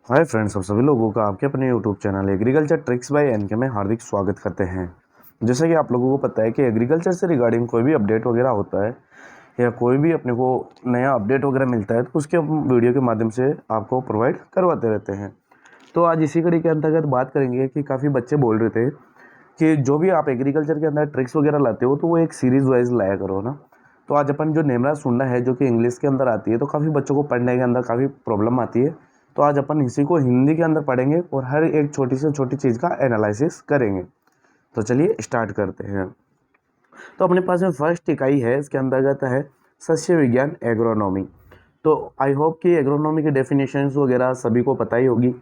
Hi friends, आप सभी लोगों का आपके अपने YouTube channel agriculture tricks by NK में हार्दिक स्वागत करते हैं। जैसे कि आप लोगों को पता है कि एग्रीकल्चर से रिगार्डिंग कोई भी अपडेट वगैरह होता है या कोई भी अपने को नया अपडेट वगैरह मिलता है तो उसके हम वीडियो के माध्यम से आपको प्रोवाइड करवाते रहते हैं। तो आज इसी कड़ी के अंतर्गत बात करेंगे कि काफ़ी बच्चे बोल रहे थे कि जो भी आप एग्रीकल्चर के अंदर ट्रिक्स वगैरह लाते हो तो वो एक सीरीज़ वाइज लाया करो ना। तो आज अपन जो नेमरा सुनना है जो कि इंग्लिश के अंदर आती है तो काफ़ी बच्चों को पढ़ने के अंदर काफ़ी प्रॉब्लम आती है। तो आज अपन इसी को हिंदी के अंदर पढ़ेंगे और हर एक छोटी से छोटी चीज़ का एनालिसिस करेंगे। तो चलिए स्टार्ट करते हैं। तो अपने पास में फर्स्ट इकाई है, इसके अंतर्गत है सस्य विज्ञान एग्रोनॉमी। तो आई होप कि एग्रोनॉमी की डेफिनेशंस वगैरह सभी को पता ही होगी।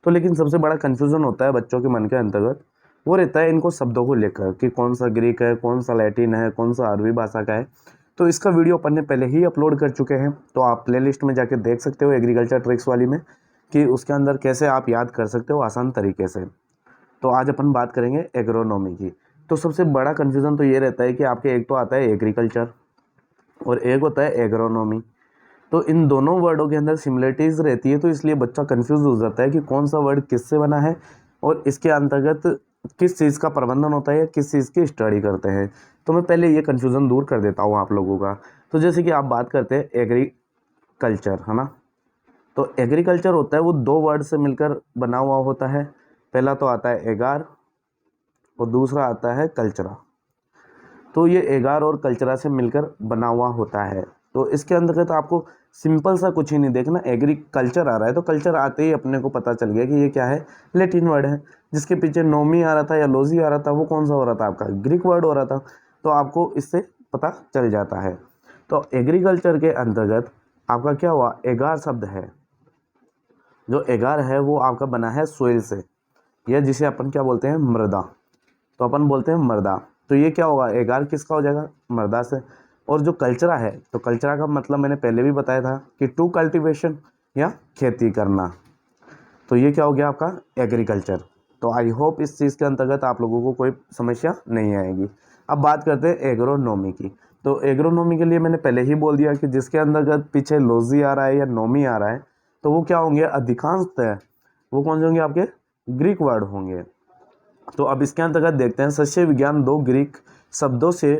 तो लेकिन सबसे बड़ा कन्फ्यूज़न होता है बच्चों के मन के अंतर्गत, वो रहता है इनको शब्दों को लेकर कि कौन सा ग्रीक है, कौन सा लैटिन है, कौन सा अरबी भाषा का है। तो इसका वीडियो अपन ने पहले ही अपलोड कर चुके हैं, तो आप प्लेलिस्ट में जाके देख सकते हो एग्रीकल्चर ट्रिक्स वाली में कि उसके अंदर कैसे आप याद कर सकते हो आसान तरीके से। तो आज अपन बात करेंगे एग्रोनॉमी की। तो सबसे बड़ा कन्फ्यूज़न तो ये रहता है कि आपके एक तो आता है एग्रीकल्चर और एक होता है एग्रोनॉमी। तो इन दोनों वर्डों के अंदर सिमिलरिटीज़ रहती है, तो इसलिए बच्चा कंफ्यूज हो जाता है कि कौन सा वर्ड किससे बना है और इसके अंतर्गत किस चीज़ का प्रबंधन होता है या किस चीज़ की स्टडी करते हैं। तो मैं पहले ये कन्फ्यूज़न दूर कर देता हूँ आप लोगों का। तो जैसे कि आप बात करते हैं एग्रीकल्चर, है ना। तो एग्रीकल्चर होता है वो दो वर्ड से मिलकर बना हुआ होता है। पहला तो आता है एगार और दूसरा आता है कल्चरा। तो ये एगार और कल्चरा से मिलकर बना हुआ होता है। तो इसके अंतर्गत आपको सिंपल सा कुछ ही नहीं देखना, एग्रीकल्चर आ रहा है तो कल्चर आते ही अपने को पता चल गया कि ये क्या है, लेटिन वर्ड है। जिसके पीछे नोमी आ रहा था या लोजी आ रहा था वो कौन सा हो रहा था, आपका ग्रीक वर्ड हो रहा था। तो आपको इससे पता चल जाता है। तो एग्रीकल्चर के अंतर्गत आपका क्या हुआ, एगार शब्द है। जो एगार है वो आपका बना है सोइल से, या जिसे अपन क्या बोलते हैं, मृदा। तो अपन बोलते हैं मृदा। तो ये क्या होगा, एगार किसका हो जाएगा, मृदा से। और जो कल्चरा है, तो कल्चरा का मतलब मैंने पहले भी बताया था कि टू कल्टीवेशन या खेती करना। तो ये क्या हो गया आपका एग्रीकल्चर। तो आई होप इस चीज़ के अंतर्गत आप लोगों को कोई समस्या नहीं आएगी। अब बात करते हैं एग्रोनॉमी की। तो एग्रोनॉमी के लिए मैंने पहले ही बोल दिया कि जिसके अंतर्गत पीछे लोजी आ रहा है या नोमी आ रहा है तो वो क्या होंगे, अधिकांशतः वो कौन से होंगे, आपके ग्रीक वर्ड होंगे। तो अब इसके अंतर्गत देखते हैं, सस्य विज्ञान दो ग्रीक शब्दों से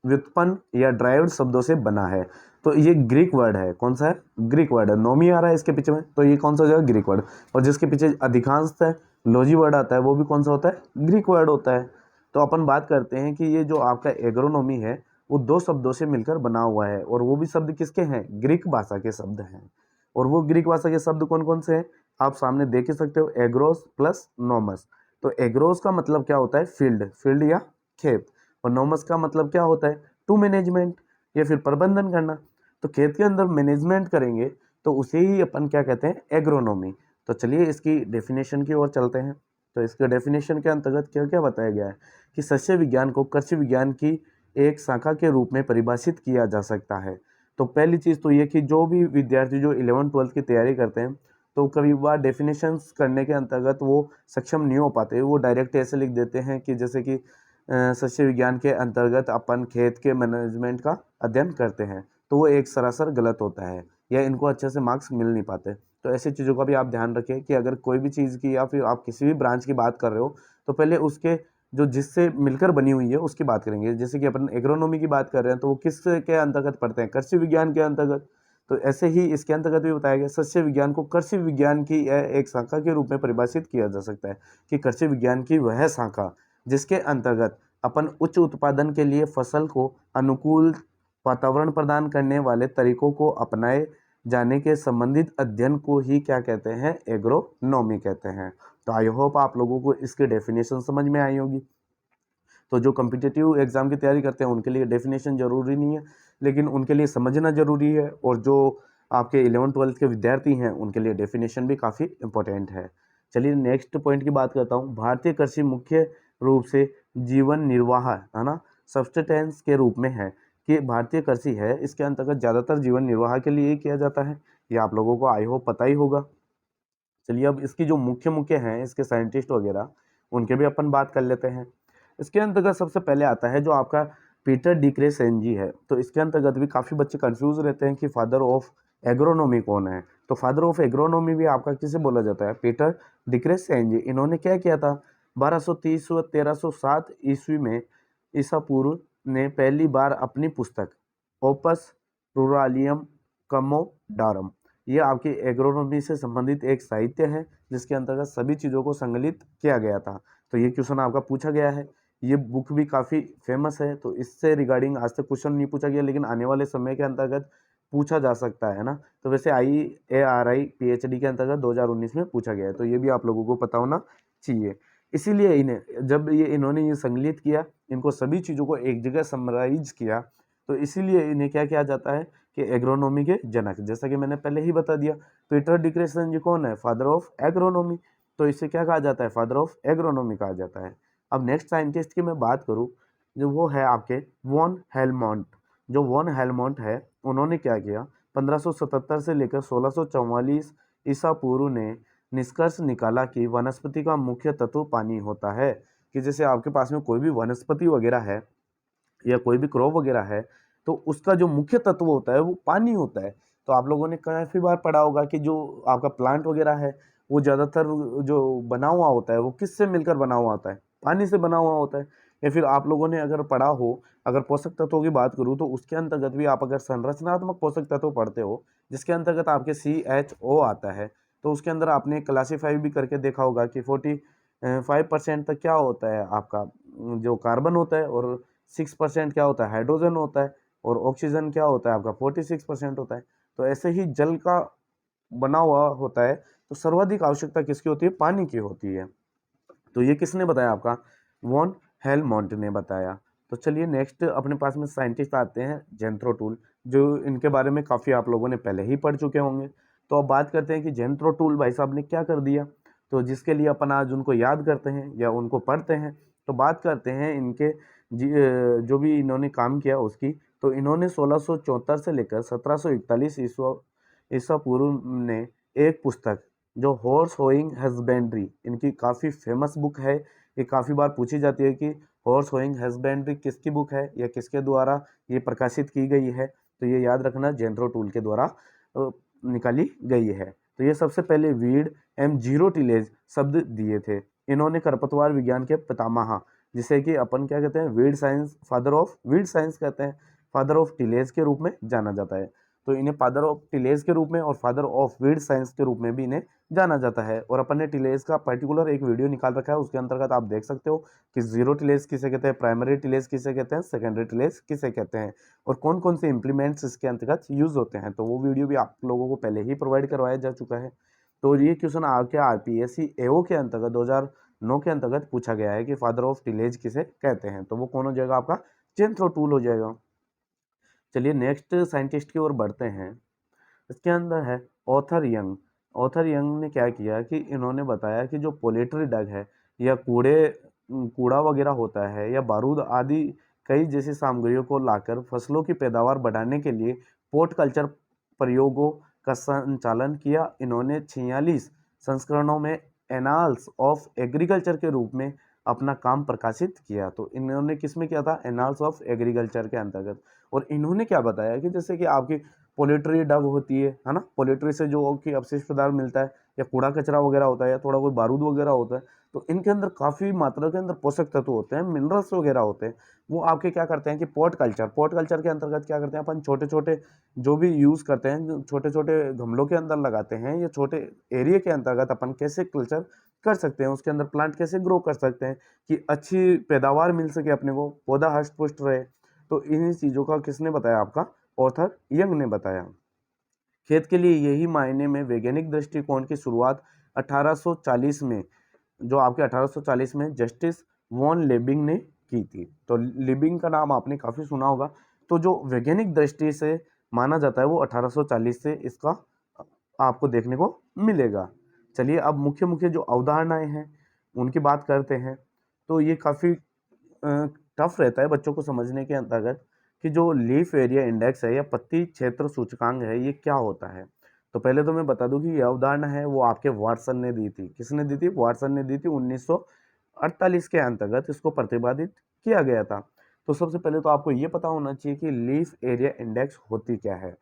व्युत्पन्न या ड्राइव्ड शब्दों से बना है। तो ये ग्रीक वर्ड है, कौन सा है, ग्रीक वर्ड है। नोमी आ रहा है इसके पीछे में, तो ये कौन सा हो जाएगा, ग्रीक वर्ड। और जिसके पीछे अधिकांश है लोजी वर्ड आता है वो भी कौन सा होता है, ग्रीक वर्ड होता है। तो अपन बात करते हैं कि ये जो आपका एग्रोनॉमी है वो दो शब्दों से मिलकर बना हुआ है, और वो भी शब्द किसके हैं, ग्रीक भाषा के शब्द हैं। और वो ग्रीक भाषा के शब्द कौन कौन से हैं, आप सामने देख ही सकते हो, एग्रोस प्लस नोमस। तो एग्रोस का मतलब क्या होता है, फील्ड, फील्ड या खेत। और नोमस का मतलब क्या होता है, टू मैनेजमेंट या फिर प्रबंधन करना। तो खेत के अंदर मैनेजमेंट करेंगे तो उसे ही अपन क्या कहते हैं, एग्रोनॉमी। तो चलिए इसकी डेफिनेशन की ओर चलते हैं। तो इसके डेफिनेशन के अंतर्गत क्या क्या बताया गया है कि सस्य विज्ञान को कृषि विज्ञान की एक शाखा के रूप में परिभाषित किया जा सकता है। तो पहली चीज़ तो ये कि जो भी विद्यार्थी जो 11th-12th की तैयारी करते हैं तो कभी बार डेफिनेशंस करने के अंतर्गत वो सक्षम नहीं हो पाते, वो डायरेक्ट ऐसे लिख देते हैं कि जैसे कि सस्य विज्ञान के अंतर्गत अपन खेत के मैनेजमेंट का अध्ययन करते हैं। तो वो एक सरासर गलत होता है या इनको अच्छे से मार्क्स मिल नहीं पाते। तो ऐसी चीज़ों का भी आप ध्यान रखें कि अगर कोई भी चीज़ की या फिर आप किसी भी ब्रांच की बात कर रहे हो तो पहले उसके जो जिससे मिलकर बनी हुई है उसकी बात करेंगे। जैसे कि अपन एग्रोनॉमी की बात कर रहे हैं तो वो किस के अंतर्गत पढ़ते हैं, कृषि विज्ञान के अंतर्गत। तो ऐसे ही इसके अंतर्गत भी बताया गया, सस्य विज्ञान को कृषि विज्ञान की एक शाखा के रूप में परिभाषित किया जा सकता है कि कृषि विज्ञान की वह शाखा जिसके अंतर्गत अपन उच्च उत्पादन के लिए फसल को अनुकूल वातावरण प्रदान करने वाले तरीकों को अपनाए जाने के संबंधित अध्ययन को ही क्या कहते हैं, एग्रोनॉमी कहते हैं। तो आई होप आप लोगों को इसकी डेफिनेशन समझ में आई होगी। तो जो कम्पिटिटिव एग्ज़ाम की तैयारी करते हैं उनके लिए डेफिनेशन ज़रूरी नहीं है, लेकिन उनके लिए समझना ज़रूरी है। और जो आपके 11th-12th के विद्यार्थी हैं उनके लिए डेफिनेशन भी काफ़ी इंपॉर्टेंट है। चलिए नेक्स्ट पॉइंट की बात करता हूँ। भारतीय कृषि मुख्य रूप से जीवन निर्वाह, है ना, सब्सटेंस के रूप में है। कि भारतीय कृषि है इसके अंतर्गत ज़्यादातर जीवन निर्वाह के लिए ही किया जाता है, ये आप लोगों को आई होप पता ही होगा। चलिए अब इसकी जो मुख्य मुख्य हैं इसके साइंटिस्ट वगैरह उनके भी अपन बात कर लेते हैं। इसके अंतर्गत सबसे पहले आता है जो आपका पीटर डिक्रेसेंजी है। तो इसके अंतर्गत भी काफ़ी बच्चे कंफ्यूज रहते हैं कि फादर ऑफ एग्रोनॉमी कौन है। तो फादर ऑफ एग्रोनॉमी भी आपका किसे बोला जाता है? पीटर डिक्रेसेंज। इन्होंने क्या किया था? 1230 व 1307 ईस्वी में ईसा पूर्व ने पहली बार अपनी पुस्तक ओपस रूरालियम कमोडारम, ये आपकी एग्रोनॉमी से संबंधित एक साहित्य है जिसके अंतर्गत सभी चीज़ों को संकलित किया गया था। तो ये क्वेश्चन आपका पूछा गया है। ये बुक भी काफ़ी फेमस है, तो इससे रिगार्डिंग आज तक क्वेश्चन नहीं पूछा गया, लेकिन आने वाले समय के अंतर्गत पूछा जा सकता है ना। तो वैसे IARI PhD के अंतर्गत 2019 में पूछा गया है, तो ये भी आप लोगों को पता होना चाहिए। इसीलिए इन्हें जब इन्होंने ये संकलित किया, इनको सभी चीज़ों को एक जगह समराइज किया, तो इसीलिए इन्हें क्या किया जाता है कि एग्रोनॉमी के जनक, जैसा कि मैंने पहले ही बता दिया। पीटर डिक्रेसन कौन है? Father of agronomy. तो इसे क्या कहा जाता है? फादर ऑफ एग्रोनॉमी कहा जाता है। अब नेक्स्ट साइंटिस्ट की मैं बात करूँ, जो वो है आपके वॉन हेलमोंट। जो वॉन हेलमोंट है, उन्होंने क्या किया? 1577 से लेकर 1644 ईसा पूर्व ने निष्कर्ष निकाला कि वनस्पति का मुख्य तत्व पानी होता है। कि जैसे आपके पास में कोई भी वनस्पति वगैरह है या कोई भी क्रॉप वगैरह है, तो उसका जो मुख्य तत्व होता है वो पानी होता है। तो आप लोगों ने काफ़ी बार पढ़ा होगा कि जो आपका प्लांट वगैरह है, वो ज़्यादातर जो बना हुआ होता है वो किससे मिलकर बना हुआ होता है? पानी से बना हुआ होता है। या फिर आप लोगों ने अगर पढ़ा हो, अगर पोषक तत्वों की बात करूँ तो उसके अंतर्गत भी आप अगर संरचनात्मक पोषक तत्व पढ़ते हो, जिसके अंतर्गत आपके CHO आता है, तो उसके अंदर आपने क्लासीफाई भी करके देखा होगा कि 45% तक क्या होता है आपका जो कार्बन होता है, और 6% क्या होता है? हाइड्रोजन होता है, और ऑक्सीजन क्या होता है आपका? 46% होता है। तो ऐसे ही जल का बना हुआ होता है, तो सर्वाधिक आवश्यकता किसकी होती है? पानी की होती है। तो ये किसने बताया आपका? वॉन हेलमोंट ने बताया। तो चलिए नेक्स्ट अपने पास में साइंटिस्ट आते हैं जेंथ्रोटूल, जो इनके बारे में काफ़ी आप लोगों ने पहले ही पढ़ चुके होंगे। तो अब बात करते हैं कि जेंथ्रोटूल भाई साहब ने क्या कर दिया, तो जिसके लिए अपन आज उनको याद करते हैं या उनको पढ़ते हैं। तो बात करते हैं इनके जो भी इन्होंने काम किया उसकी। तो इन्होंने 1674 से लेकर 1741 ईसा पूर्व ने एक पुस्तक, जो हॉर्स होइंग हस्बेंड्री, इनकी काफ़ी फेमस बुक है। ये काफ़ी बार पूछी जाती है कि हॉर्स होइंग हस्बेंड्री किसकी बुक है या किसके द्वारा ये प्रकाशित की गई है। तो ये याद रखना, जेंथ्रोटूल के द्वारा निकाली गई है। तो ये सबसे पहले वीड एम जीरो टिलेज शब्द दिए थे। इन्होंने खरपतवार विज्ञान के पितामह, जिसे कि अपन क्या कहते हैं? Weed science, father of weed science कहते हैं, फादर ऑफ टिलेज के रूप में जाना जाता है। तो इन्हें फादर ऑफ टिलेज के रूप में और फादर ऑफ वीड साइंस के रूप में भी इन्हें जाना जाता है। और अपन ने टिलेज का पर्टिकुलर एक वीडियो निकाल रखा है, उसके अंतर्गत आप देख सकते हो कि जीरो टिलेज किसे कहते हैं, प्राइमरी टिलेज किसे कहते हैं, सेकेंडरी टिलेज किसे कहते हैं, और कौन कौन से इंप्लीमेंट्स इसके अंतर्गत यूज होते हैं। तो वो वीडियो भी आप लोगों को पहले ही प्रोवाइड करवाया जा चुका है। तो ये क्वेश्चन आपके RPSC AO के अंतर्गत 2009 के अंतर्गत पूछा गया है कि फादर ऑफ टिलेज किसे कहते हैं। तो वो कौन हो जाएगा? आपका जेंथ्रोटूल हो जाएगा। चलिए नेक्स्ट साइंटिस्ट की ओर बढ़ते हैं। इसके अंदर है ऑथर यंग। ऑथर यंग ने क्या किया कि इन्होंने बताया कि जो पोल्ट्री डग है या कूड़ा वगैरह होता है या बारूद आदि कई जैसी सामग्रियों को लाकर फसलों की पैदावार बढ़ाने के लिए पोर्ट कल्चर प्रयोगों का संचालन किया। इन्होंने 46 संस्करणों में एनाल्स ऑफ एग्रीकल्चर के रूप में अपना काम प्रकाशित किया। तो इन्होंने किस में किया था? एनाल्स ऑफ एग्रीकल्चर के अंतर्गत। और इन्होंने क्या बताया कि जैसे कि आपकी पोल्ट्री डग होती है ना, पोल्ट्री से जो कि अपशिष्ट पदार्थ मिलता है या कूड़ा कचरा वगैरह होता है या थोड़ा कोई बारूद वगैरह होता है, तो इनके अंदर काफ़ी मात्रा के अंदर पोषक तत्व होते हैं, मिनरल्स वगैरह होते हैं। वो आपके क्या करते हैं कि पोर्ट कल्चर के अंतर्गत क्या करते हैं अपन? छोटे छोटे जो भी यूज़ करते हैं, छोटे छोटे गमलों के अंदर लगाते हैं या छोटे एरिया के अंतर्गत अपन कैसे कल्चर कर सकते हैं, उसके अंदर प्लांट कैसे ग्रो कर सकते हैं कि अच्छी पैदावार मिल सके अपने को, पौधा हष्ट पुष्ट रहे। तो इन्हीं चीज़ों का किसने बताया? आपका ऑथर यंग ने बताया। खेत के लिए यही मायने में वैज्ञानिक दृष्टिकोण की शुरुआत 1840 में, जो आपके 1840 में जस्टिस वॉन लेबिंग ने की थी। तो लिबिंग का नाम आपने काफ़ी सुना होगा। तो जो वैज्ञानिक दृष्टि से माना जाता है वो 1840 से इसका आपको देखने को मिलेगा। चलिए अब मुख्य मुख्य जो अवधारणाएं हैं उनकी बात करते हैं। तो ये काफ़ी टफ रहता है बच्चों को समझने के अंतर्गत कि जो लीफ एरिया इंडेक्स है या पत्ती क्षेत्र सूचकांक है, ये क्या होता है। तो पहले तो मैं बता दूं कि ये अवधारणा है वो आपके वाटसन ने दी थी। किसने दी थी? वाटसन ने दी थी। 1948 के अंतर्गत इसको प्रतिपादित किया गया था। तो सबसे पहले तो आपको ये पता होना चाहिए कि लीफ एरिया इंडेक्स होती क्या है।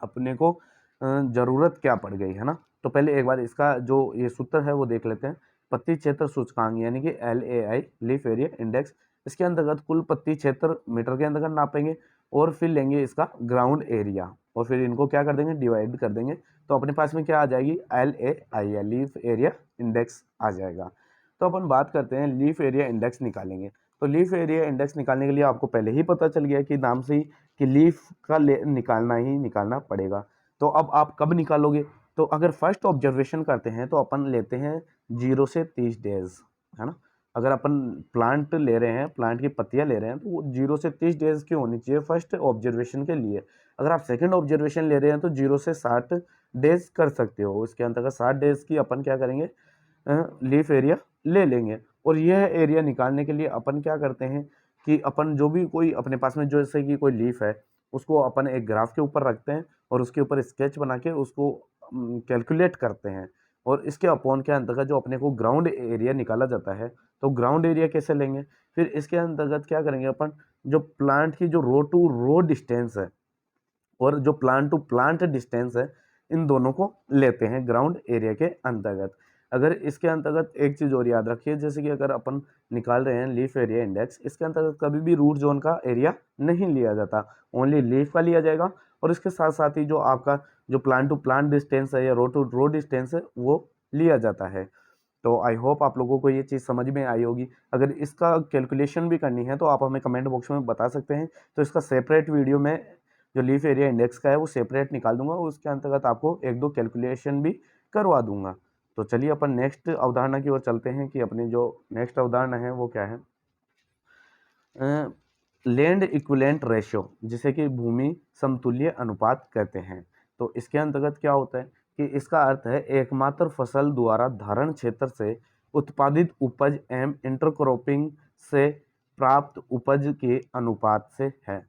अपने को ज़रूरत क्या पड़ गई है ना। तो पहले एक बार इसका जो ये सूत्र है वो देख लेते हैं। पत्ती क्षेत्र सूचकांक यानी कि LAI लीफ एरिया इंडेक्स, इसके अंतर्गत कुल पत्ती क्षेत्र मीटर के अंतर्गत नापेंगे और फिर लेंगे इसका ग्राउंड एरिया और फिर इनको क्या कर देंगे, डिवाइड कर देंगे। तो अपने पास में क्या आ जाएगी, LAI लीफ एरिया इंडेक्स आ जाएगा। तो अपन बात करते हैं लीफ एरिया इंडेक्स निकालेंगे। तो लीफ एरिया इंडेक्स निकालने के लिए आपको पहले ही पता चल गया कि नाम से ही कि लीफ का निकालना ही निकालना पड़ेगा। तो अब आप कब निकालोगे, तो अगर फर्स्ट ऑब्जर्वेशन करते हैं तो अपन लेते हैं 0 से 30 डेज, है ना। अगर अपन प्लांट ले रहे हैं, प्लांट की पत्तियां ले रहे हैं, तो वो 0 से 30 डेज की होनी चाहिए फर्स्ट ऑब्जर्वेशन के लिए। अगर आप सेकंड ऑब्जर्वेशन ले रहे हैं तो 0 से 60 डेज कर सकते हो। इसके अंतर्गत 60 डेज की अपन क्या करेंगे, लीफ एरिया ले लेंगे। और यह एरिया निकालने के लिए अपन क्या करते हैं कि अपन जो भी कोई अपने पास में जैसे कि कोई लीफ है उसको अपन एक ग्राफ के ऊपर रखते हैं और उसके ऊपर स्केच बना के उसको कैलकुलेट करते हैं। और इसके अपॉन के अंतर्गत जो अपने को ग्राउंड एरिया निकाला जाता है, तो ग्राउंड एरिया कैसे लेंगे, फिर इसके अंतर्गत क्या करेंगे अपन, जो प्लांट की जो रो टू रो डिस्टेंस है और जो प्लांट टू प्लांट डिस्टेंस है, इन दोनों को लेते हैं ग्राउंड एरिया के अंतर्गत। अगर इसके अंतर्गत एक चीज़ और याद रखिए, जैसे कि अगर अपन निकाल रहे हैं लीफ एरिया इंडेक्स, इसके अंतर्गत कभी भी रूट जोन का एरिया नहीं लिया जाता, ओनली लीफ का लिया जाएगा। और इसके साथ साथ ही जो आपका जो प्लांट टू प्लांट डिस्टेंस है या रो टू रो डिस्टेंस है वो लिया जाता है। तो आई होप आप लोगों को ये चीज़ समझ में आई होगी। अगर इसका कैलकुलेशन भी करनी है तो आप हमें कमेंट बॉक्स में बता सकते हैं, तो इसका सेपरेट वीडियो में जो लीफ एरिया इंडेक्स का है वो सेपरेट निकाल दूंगा, उसके अंतर्गत आपको एक दो कैलकुलेशन भी करवा दूंगा। तो चलिए अपन नेक्स्ट अवधारणा की ओर चलते हैं कि अपनी जो नेक्स्ट अवधारणा है वो क्या है, लैंड इक्विवेलेंट रेशियो, जिसे कि भूमि समतुल्य अनुपात कहते हैं। तो इसके अंतर्गत क्या होता है कि इसका अर्थ है एकमात्र फसल द्वारा धारण क्षेत्र से उत्पादित उपज एवं इंटरक्रॉपिंग से प्राप्त उपज के अनुपात से है।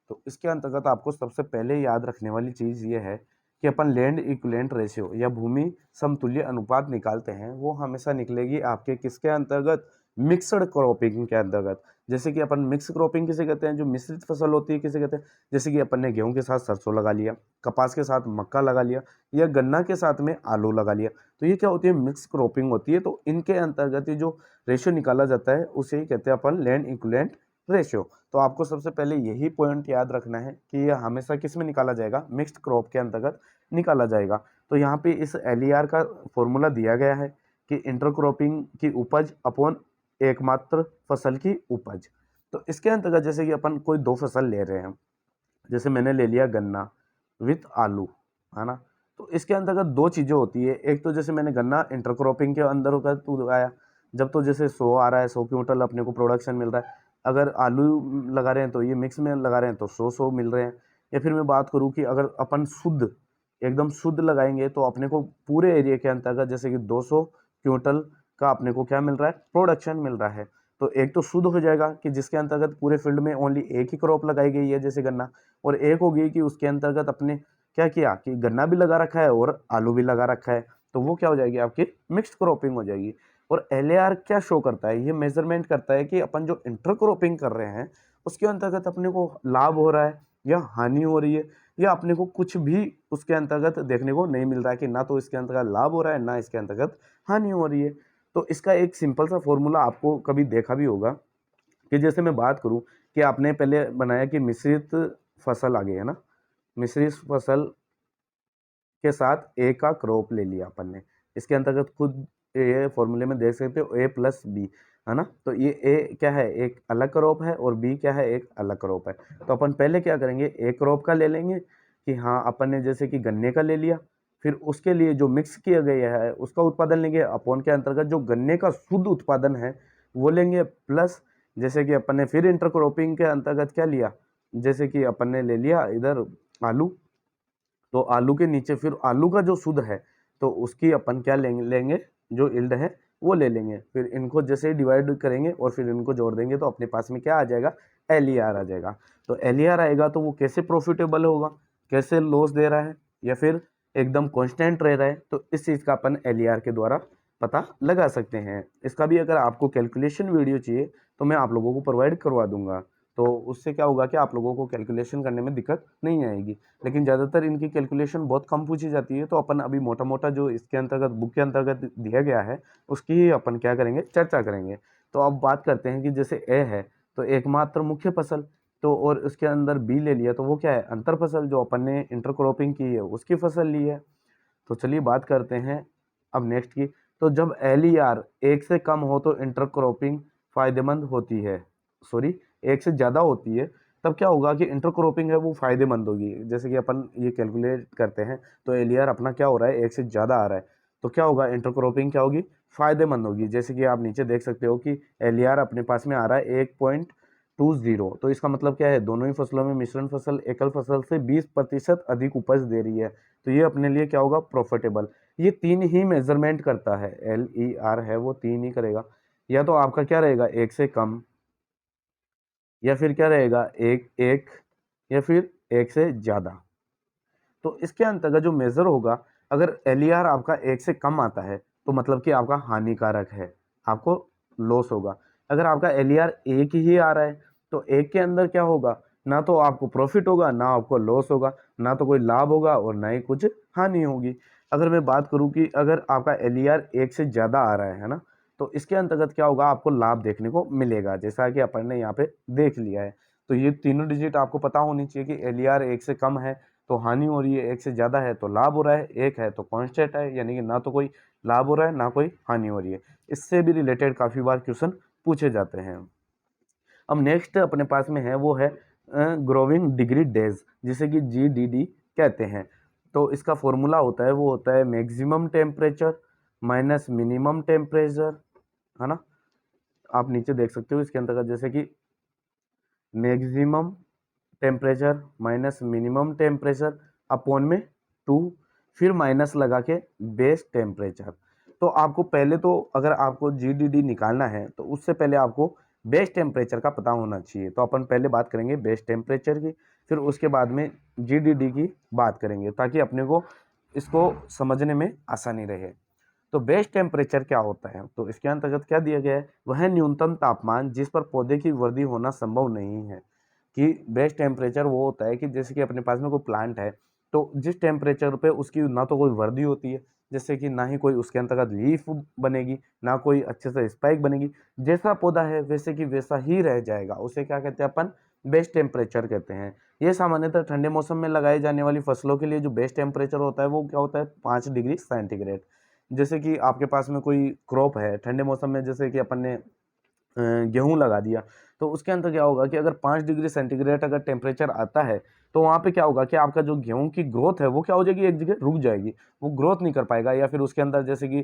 तो इसके अंतर्गत आपको सबसे पहले याद रखने वाली चीज़ ये है कि अपन लैंड इक्विवेलेंट रेशियो या भूमि समतुल्य अनुपात निकालते हैं, वो हमेशा निकलेगी आपके किसके अंतर्गत, मिक्सड क्रॉपिंग के अंतर्गत। जैसे कि अपन मिक्स क्रॉपिंग किसे कहते हैं, जो मिश्रित फसल होती है किसे कहते हैं, जैसे कि अपन ने गेहूं के साथ सरसों लगा लिया, कपास के साथ मक्का लगा लिया या गन्ना के साथ में आलू लगा लिया, तो ये क्या होती है, मिक्स क्रॉपिंग होती है। तो इनके अंतर्गत ये जो रेशियो निकाला जाता है उसे ही कहते हैं अपन लैंड इक्विवेलेंट रेशियो। तो आपको सबसे पहले यही पॉइंट याद रखना है कि यह हमेशा किस में निकाला जाएगा, मिक्स्ड क्रॉप के अंतर्गत निकाला जाएगा। तो यहाँ पे इस LER का फॉर्मूला दिया गया है कि इंटरक्रॉपिंग की उपज अपॉन एकमात्र फसल की उपज। तो इसके अंतर्गत जैसे कि अपन कोई दो फसल ले रहे हैं, जैसे मैंने ले लिया गन्ना विथ आलू, है ना। तो इसके अंतर्गत दो चीज़ें होती है, एक तो जैसे मैंने गन्ना इंटरक्रॉपिंग के अंदर का उगाया, जब तो जैसे 100 आ रहा है, 100 क्विंटल अपने को प्रोडक्शन मिल रहा है। अगर आलू लगा रहे हैं तो ये मिक्स में लगा रहे हैं तो 100 मिल रहे हैं। या फिर मैं बात करूँ कि अगर अपन शुद्ध एकदम शुद्ध लगाएंगे तो अपने को पूरे एरिया के अंतर्गत जैसे कि 200 क्विंटल का अपने को क्या मिल रहा है, प्रोडक्शन मिल रहा है। तो एक तो शुद्ध हो जाएगा कि जिसके अंतर्गत पूरे फील्ड में ओनली एक ही क्रॉप लगाई गई है जैसे गन्ना, और एक हो गई कि उसके अंतर्गत अपने क्या किया कि गन्ना भी लगा रखा है और आलू भी लगा रखा है, तो वो क्या हो जाएगी, आपकी मिक्स्ड क्रॉपिंग हो जाएगी। और LAR क्या शो करता है, ये मेजरमेंट करता है कि अपन जो इंटरक्रॉपिंग कर रहे हैं उसके अंतर्गत अपने को लाभ हो रहा है या हानि हो रही है, या अपने को कुछ भी उसके अंतर्गत देखने को नहीं मिल रहा है कि ना तो इसके अंतर्गत लाभ हो रहा है ना इसके अंतर्गत हानि हो रही है। तो इसका एक सिंपल सा फॉर्मूला आपको कभी देखा भी होगा कि जैसे मैं बात करूं कि आपने पहले बनाया कि मिश्रित फसल आ गई है ना, मिश्रित फसल के साथ ए का क्रॉप ले लिया अपन ने, इसके अंतर्गत खुद ये फॉर्मूले में देख सकते हो A+B, है ना। तो ये ए क्या है, एक अलग क्रॉप है और बी क्या है, एक अलग क्रॉप है। तो अपन पहले क्या करेंगे, ए क्रॉप का ले लेंगे कि हाँ अपन ने जैसे कि गन्ने का ले लिया, फिर उसके लिए जो मिक्स किया गया है उसका उत्पादन लेंगे, अपॉन के अंतर्गत जो गन्ने का शुद्ध उत्पादन है वो लेंगे, प्लस जैसे कि अपन ने फिर इंटरक्रॉपिंग के अंतर्गत क्या लिया, जैसे कि अपन ने ले लिया इधर आलू, तो आलू के नीचे फिर आलू का जो शुद्ध है तो उसकी अपन क्या लेंगे जो इल्ड है वो ले लेंगे, फिर इनको जैसे ही डिवाइड करेंगे और फिर इनको जोड़ देंगे तो अपने पास में क्या आ जाएगा, LER आ जाएगा। तो LER आएगा तो वो कैसे प्रॉफिटेबल होगा, कैसे लॉस दे रहा है या फिर एकदम कांस्टेंट रह रहा है, तो इस चीज़ का अपन LER के द्वारा पता लगा सकते हैं। इसका भी अगर आपको कैलकुलेशन वीडियो चाहिए तो मैं आप लोगों को प्रोवाइड करवा दूंगा। तो उससे क्या होगा कि आप लोगों को कैलकुलेशन करने में दिक्कत नहीं आएगी। लेकिन ज़्यादातर इनकी कैलकुलेशन बहुत कम पूछी जाती है, तो अपन अभी मोटा मोटा जो इसके अंतर्गत बुक के अंतर्गत दिया गया है उसकी ही अपन क्या करेंगे, चर्चा करेंगे। तो अब बात करते हैं कि जैसे ए है तो एकमात्र मुख्य फसल, तो और उसके अंदर बी ले लिया तो वो क्या है, अंतर फसल, जो अपन ने इंटरक्रॉपिंग की है उसकी फसल ली है। तो चलिए बात करते हैं अब नेक्स्ट की। तो जब LER एक से कम हो तो इंटरक्रॉपिंग फायदेमंद होती है, सॉरी एक से ज़्यादा होती है, तब क्या होगा कि इंटरक्रॉपिंग है वो फायदेमंद होगी। जैसे कि अपन ये कैलकुलेट करते हैं तो LER अपना क्या हो रहा है, एक से ज़्यादा आ रहा है, तो क्या होगा, इंटरक्रॉपिंग क्या होगी, फायदेमंद होगी। जैसे कि आप नीचे देख सकते हो कि LER अपने पास में आ रहा है 1.20, तो इसका मतलब क्या है, दोनों ही फसलों में मिश्रण फसल एकल फसल से 20% अधिक उपज दे रही है, तो ये अपने लिए क्या होगा, प्रॉफिटेबल। ये तीन ही मेजरमेंट करता है, LER है वो तीन ही करेगा, या तो आपका क्या रहेगा, एक से कम, या फिर क्या रहेगा, एक एक, या फिर एक से ज्यादा। तो इसके अंतर्गत जो मेजर होगा, अगर LER आपका एक से कम आता है तो मतलब कि आपका हानिकारक है, आपको लॉस होगा। अगर आपका LER एक ही आ रहा है तो एक के अंदर क्या होगा, ना तो आपको प्रॉफिट होगा ना आपको लॉस होगा, ना तो कोई लाभ होगा और ना ही कुछ हानि होगी। अगर मैं बात करूं कि अगर आपका LER एक से ज़्यादा आ रहा है ना, तो इसके अंतर्गत क्या होगा, आपको लाभ देखने को मिलेगा, जैसा कि अपन ने यहाँ पे देख लिया है। तो ये तीनों डिजिट आपको पता होनी चाहिए कि LER एक से कम है तो हानि हो रही है, एक से ज़्यादा है तो लाभ हो रहा है, एक है तो कांस्टेंट है, यानी कि ना तो कोई लाभ हो रहा है ना कोई हानि हो रही है। इससे भी रिलेटेड काफ़ी बार क्वेश्चन पूछे जाते हैं। अब नेक्स्ट अपने पास में है वो है ग्रोविंग डिग्री डेज, जिसे कि GDD कहते हैं। तो इसका फॉर्मूला होता है वो होता है maximum temperature minus minimum temperature, है ना। आप नीचे देख सकते हो इसके अंतर्गत, जैसे कि maximum temperature minus minimum temperature upon में 2, फिर माइनस लगा के बेस टेम्परेचर। तो आपको पहले तो अगर आपको GDD निकालना है तो उससे पहले आपको बेस टेम्परेचर का पता होना चाहिए। तो अपन पहले बात करेंगे बेस टेम्परेचर की, फिर उसके बाद में GDD की बात करेंगे, ताकि अपने को इसको समझने में आसानी रहे। तो बेस टेम्परेचर क्या होता है, तो इसके अंतर्गत क्या दिया गया है, वह न्यूनतम तापमान जिस पर पौधे की वृद्धि होना संभव नहीं है। कि बेस्ट टेम्परेचर वो होता है कि जैसे कि अपने पास में कोई प्लांट है, तो जिस टेम्परेचर पे उसकी ना तो कोई वृद्धि होती है, जैसे कि ना ही कोई उसके अंतर्गत लीफ बनेगी, ना कोई अच्छे से स्पाइक बनेगी, जैसा पौधा है वैसे कि वैसा ही रह जाएगा, उसे क्या कहते हैं अपन, बेस्ट टेम्परेचर कहते हैं। ये सामान्यतः ठंडे मौसम में लगाई जाने वाली फसलों के लिए जो बेस्ट टेम्परेचर होता है वो क्या होता है, 5 डिग्री सेंटीग्रेड। जैसे कि आपके पास में कोई क्रॉप है ठंडे मौसम में, जैसे कि अपन ने गेहूं लगा दिया, तो उसके अंदर क्या होगा कि अगर 5 डिग्री सेंटीग्रेड अगर टेम्परेचर आता है तो वहाँ पे क्या होगा कि आपका जो गेहूं की ग्रोथ है वो क्या हो जाएगी, एक जगह रुक जाएगी, वो ग्रोथ नहीं कर पाएगा। या फिर उसके अंदर जैसे कि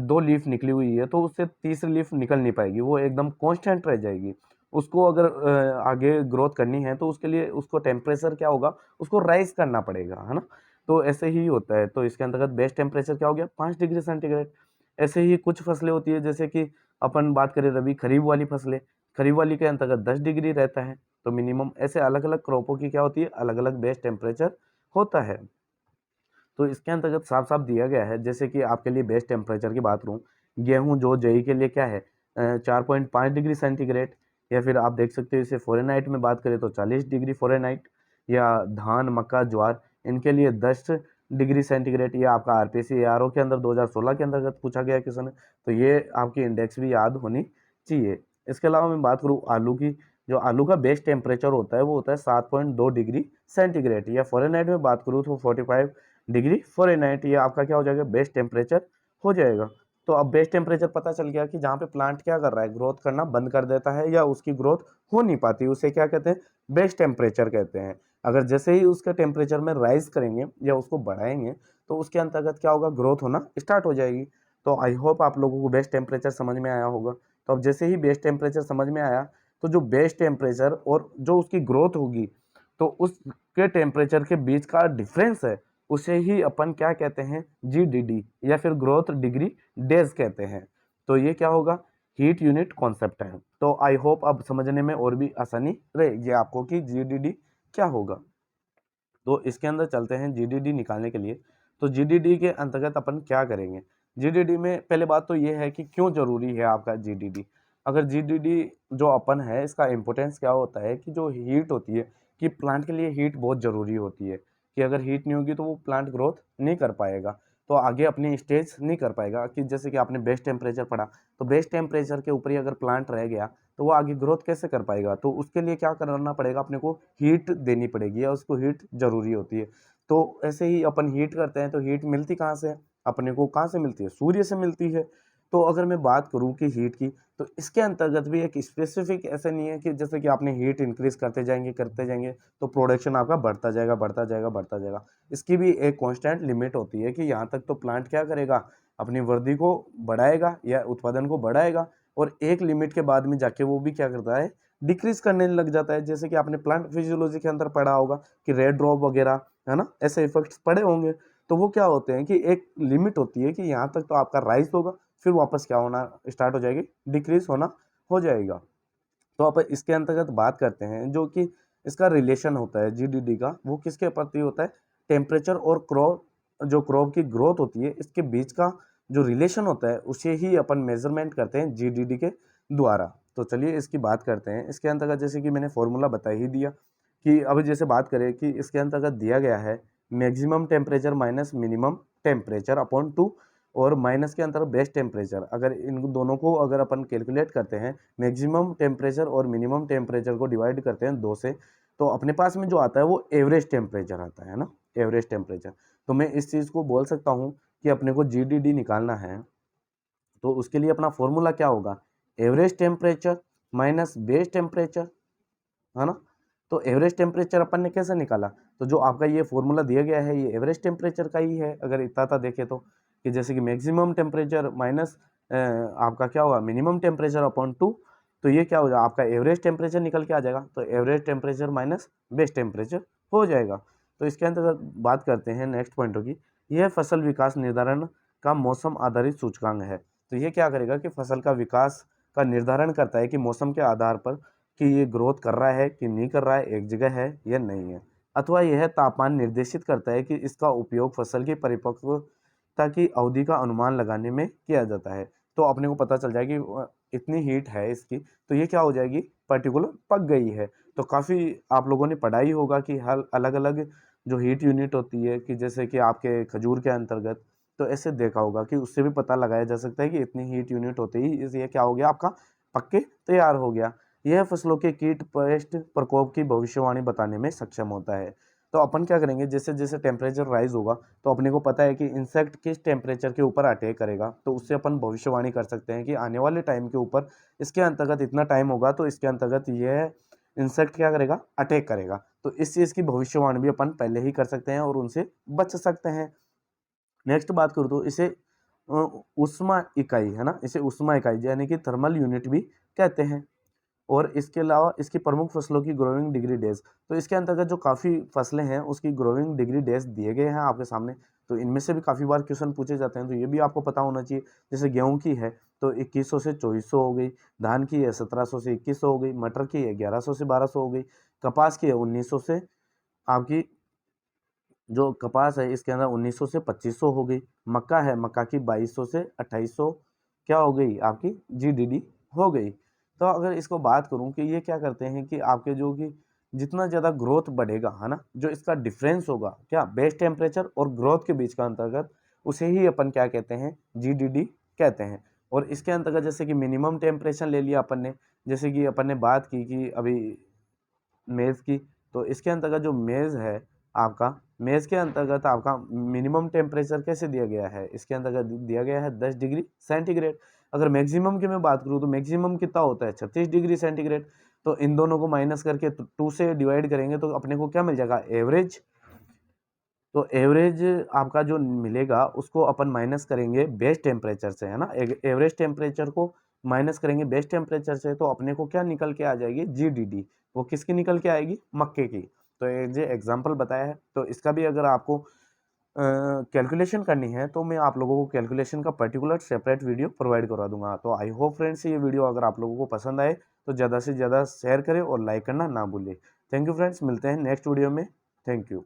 2 लीफ निकली हुई है तो उससे तीसरी लीफ निकल नहीं पाएगी, वो एकदम कांस्टेंट रह जाएगी। उसको अगर आगे ग्रोथ करनी है तो उसके लिए उसको टेम्परेचर क्या होगा, उसको राइज करना पड़ेगा, है ना। तो ऐसे ही होता है। तो इसके अंतर्गत बेस्ट टेम्परेचर क्या हो गया, 5 डिग्री सेंटीग्रेड। ऐसे ही कुछ फसलें होती है, जैसे कि अपन बात करें रबी खरीफ वाली फसलें, खरीफ वाली के अंतर्गत 10 डिग्री रहता है, तो मिनिमम ऐसे अलग अलग क्रॉपों की क्या होती है, अलग अलग बेस्ट टेम्परेचर होता है। तो इसके अंतर्गत साफ साफ दिया गया है, जैसे कि आपके लिए बेस्ट टेम्परेचर की बात करूँ, गेहूं जो जई के लिए क्या है 4.5 डिग्री सेंटीग्रेड, या फिर आप देख सकते हो इसे फ़ारेनहाइट में बात करें तो 40 डिग्री फ़ारेनहाइट, या धान मक्का ज्वार इनके लिए 10 डिग्री सेंटीग्रेड। ये आपका RPC ARO के अंदर 2016 के अंतर्गत पूछा गया क्वेश्चन है, तो ये आपकी इंडेक्स भी याद होनी चाहिए। इसके अलावा मैं बात करूँ आलू की, जो आलू का बेस्ट टेम्परेचर होता है वो होता है 7.2 डिग्री सेंटीग्रेड, या फ़ारेनहाइट में बात करूँ तो 45 डिग्री फ़ारेनहाइट, ये आपका क्या हो जाएगा, बेस्ट टेम्परेचर हो जाएगा। तो अब बेस्ट टेम्परेचर पता चल गया कि जहाँ पे प्लांट क्या कर रहा है, ग्रोथ करना बंद कर देता है या उसकी ग्रोथ हो नहीं पाती, उसे क्या कहते हैं, बेस्ट टेम्परेचर कहते हैं। अगर जैसे ही उसके टेम्परेचर में राइज करेंगे या उसको बढ़ाएंगे तो उसके अंतर्गत क्या होगा, ग्रोथ होना स्टार्ट हो जाएगी। तो आई होप आप लोगों को बेस्ट टेम्परेचर समझ में आया होगा। तो अब जैसे ही बेस्ट टेम्परेचर समझ में आया, तो जो बेस्ट टेम्परेचर और जो उसकी ग्रोथ होगी, तो उसके टेम्परेचर के बीच का डिफरेंस है, उसे ही अपन क्या कहते हैं, GDD, या फिर ग्रोथ डिग्री डेज कहते हैं। तो ये क्या होगा, हीट यूनिट कॉन्सेप्ट है। तो आई होप अब समझने में और भी आसानी रहेगी आपको कि GDD क्या होगा। तो इसके अंदर चलते हैं GDD निकालने के लिए। तो GDD के अंतर्गत अपन क्या करेंगे, GDD में पहले बात तो ये है कि क्यों जरूरी है आपका GDD। अगर जीडीडी जो अपन है इसका इम्पोर्टेंस क्या होता है कि जो हीट होती है कि प्लांट के लिए हीट बहुत ज़रूरी होती है कि अगर हीट नहीं होगी तो वो प्लांट ग्रोथ नहीं कर पाएगा, तो आगे अपनी स्टेज नहीं कर पाएगा। कि जैसे कि आपने बेस्ट टेम्परेचर पढ़ा, तो बेस्ट टेम्परेचर के ऊपर ही अगर प्लांट रह गया तो वो आगे ग्रोथ कैसे कर पाएगा, तो उसके लिए क्या करना पड़ेगा, अपने को हीट देनी पड़ेगी या उसको हीट ज़रूरी होती है। तो ऐसे ही अपन हीट करते हैं तो हीट मिलती कहाँ से है, अपने को कहाँ से मिलती है, सूर्य से मिलती है। तो अगर मैं बात करूँ कि हीट की, तो इसके अंतर्गत भी एक स्पेसिफिक ऐसा नहीं है कि जैसे कि आपने हीट इंक्रीज करते जाएंगे तो प्रोडक्शन आपका बढ़ता जाएगा बढ़ता जाएगा बढ़ता जाएगा। इसकी भी एक कांस्टेंट लिमिट होती है कि यहाँ तक तो प्लांट क्या करेगा, अपनी वृद्धि को बढ़ाएगा या उत्पादन को बढ़ाएगा, और एक लिमिट के बाद में जाके वो भी क्या करता है, डिक्रीज करने लग जाता है। जैसे कि आपने प्लांट फिजियोलॉजी के अंदर पढ़ा होगा कि रेड ड्रॉप वगैरह, है ना, ऐसे इफेक्ट्स पढ़े होंगे। तो वो क्या होते हैं कि एक लिमिट होती है कि यहाँ तक तो आपका राइज होगा, फिर वापस क्या होना स्टार्ट हो जाएगी, डिक्रीज होना हो जाएगा। तो आप इसके अंतर्गत बात करते हैं जो कि इसका रिलेशन होता है जीडीडी का, वो किसके प्रति होता है, टेम्परेचर और क्रॉप, जो क्रॉप की ग्रोथ होती है इसके बीच का जो रिलेशन होता है उसे ही अपन मेजरमेंट करते हैं जीडीडी के द्वारा। तो चलिए इसकी बात करते हैं। इसके अंतर्गत जैसे कि मैंने फॉर्मूला बता ही दिया कि अभी जैसे बात करें कि इसके अंतर्गत दिया गया है maximum temperature minus minimum temperature upon 2, और माइनस के अंतर बेस्ट टेम्परेचर। अगर इन दोनों को अगर अपन कैलकुलेट करते हैं, मैक्सिमम टेम्परेचर और मिनिमम टेम्परेचर को डिवाइड करते हैं 2 से, तो अपने पास में जो आता है वो एवरेज टेम्परेचर आता है ना, एवरेज टेम्परेचर। तो मैं इस चीज़ को बोल सकता हूँ कि अपने को जीडीडी निकालना है, तो उसके लिए अपना फॉर्मूला क्या होगा, average temperature minus base temperature, है ना। तो एवरेज टेम्परेचर अपन ने कैसे निकाला, तो जो आपका ये फॉर्मूला दिया गया है ये एवरेज टेम्परेचर का ही है। अगर इतना था देखे तो कि जैसे कि मैक्सिमम टेम्परेचर माइनस आपका क्या होगा मिनिमम टेम्परेचर अपॉन 2, तो ये क्या हो जाएगा, आपका एवरेज टेम्परेचर निकल के आ जाएगा। तो average temperature minus best temperature हो जाएगा। तो इसके अंतर्गत बात करते हैं नेक्स्ट पॉइंट होगी, यह फसल विकास निर्धारण का मौसम आधारित सूचकांक है। तो ये क्या करेगा कि फसल का विकास का निर्धारण करता है कि मौसम के आधार पर कि ये ग्रोथ कर रहा है कि नहीं कर रहा है, एक जगह है या नहीं है। अथवा यह तापमान निर्देशित करता है कि इसका उपयोग फसल की परिपक्वता की अवधि का अनुमान लगाने में किया जाता है। तो अपने को पता चल जाएगी इतनी हीट है इसकी, तो ये क्या हो जाएगी, पर्टिकुलर पक गई है। तो काफ़ी आप लोगों ने पढ़ा ही होगा कि हर अलग अलग जो हीट यूनिट होती है कि जैसे कि आपके खजूर के अंतर्गत, तो ऐसे देखा होगा कि उससे भी पता लगाया जा सकता है कि इतनी हीट यूनिट होते ही ये क्या हो गया, आपका पक के तैयार हो गया। यह फसलों के कीट पेस्ट प्रकोप की भविष्यवाणी बताने में सक्षम होता है। तो अपन क्या करेंगे, जैसे जैसे टेम्परेचर राइज होगा तो अपने को पता है कि इंसेक्ट किस टेम्परेचर के ऊपर अटैक करेगा, तो उससे अपन भविष्यवाणी कर सकते हैं कि आने वाले टाइम के ऊपर इसके अंतर्गत इतना टाइम होगा तो इसके अंतर्गत यह इंसेक्ट क्या करेगा, अटैक करेगा। तो इस चीज़ की भविष्यवाणी भी अपन पहले ही कर सकते हैं और उनसे बच सकते हैं। नेक्स्ट बात करूँ तो इसे ऊष्मा इकाई, है ना, इसे ऊष्मा इकाई यानी कि थर्मल यूनिट भी कहते हैं। और इसके अलावा इसकी प्रमुख फसलों की ग्रोइंग डिग्री डेज, तो इसके अंतर्गत जो काफ़ी फसलें हैं उसकी ग्रोइंग डिग्री डेज दिए गए हैं आपके सामने। तो इनमें से भी काफ़ी बार क्वेश्चन पूछे जाते हैं, तो ये भी आपको पता होना चाहिए। जैसे गेहूं की है तो 2100 से 2400 हो गई, धान की है 1700 से 2100 हो गई, मटर की है 1100 से 1200 हो गई, कपास की है 1900 से आपकी, जो कपास है इसके अंदर 1900 से 2500 हो गई, मक्का है मक्का की 2200 से 2800 क्या हो गई, आपकी जीडीडी हो गई। तो अगर इसको बात करूं कि ये क्या करते हैं कि आपके जो कि जितना ज़्यादा ग्रोथ बढ़ेगा, है ना, जो इसका डिफरेंस होगा क्या बेस्ट टेम्परेचर और ग्रोथ के बीच का अंतर्गत, उसे ही अपन क्या कहते हैं, जीडीडी कहते हैं। और इसके अंतर्गत जैसे कि मिनिमम टेम्परेचर ले लिया अपन ने, जैसे कि अपन ने बात की कि अभी मेज़ की, तो इसके अंतर्गत जो मेज़ है आपका, मेज़ के अंतर्गत आपका मिनिमम टेम्परेचर कैसे दिया गया है, इसके अंतर्गत दिया गया है 10 डिग्री सेंटीग्रेड। अगर मैक्सिमम की मैं बात करूँ तो मैक्सिमम कितना होता है 36 डिग्री सेंटीग्रेड। तो इन दोनों को माइनस करके 2 से डिवाइड करेंगे तो अपने को क्या मिल जाएगा, एवरेज। तो एवरेज आपका जो मिलेगा उसको अपन माइनस करेंगे बेस्ट टेम्परेचर से, है ना, एवरेज टेम्परेचर को माइनस करेंगे बेस्ट टेम्परेचर से, तो अपने को क्या निकल के आ जाएगी, जीडीडी। वो किसकी निकल के आएगी, मक्के की। तो ये जो एग्जांपल बताया है, तो इसका भी अगर आपको कैलकुलेशन करनी है तो मैं आप लोगों को कैलकुलेशन का पर्टिकुलर सेपरेट वीडियो प्रोवाइड करवा दूंगा। तो आई होप फ्रेंड्स ये वीडियो अगर आप लोगों को पसंद आए तो ज़्यादा से ज़्यादा शेयर करें और लाइक करना ना भूलें। थैंक यू फ्रेंड्स, मिलते हैं नेक्स्ट वीडियो में। Thank you.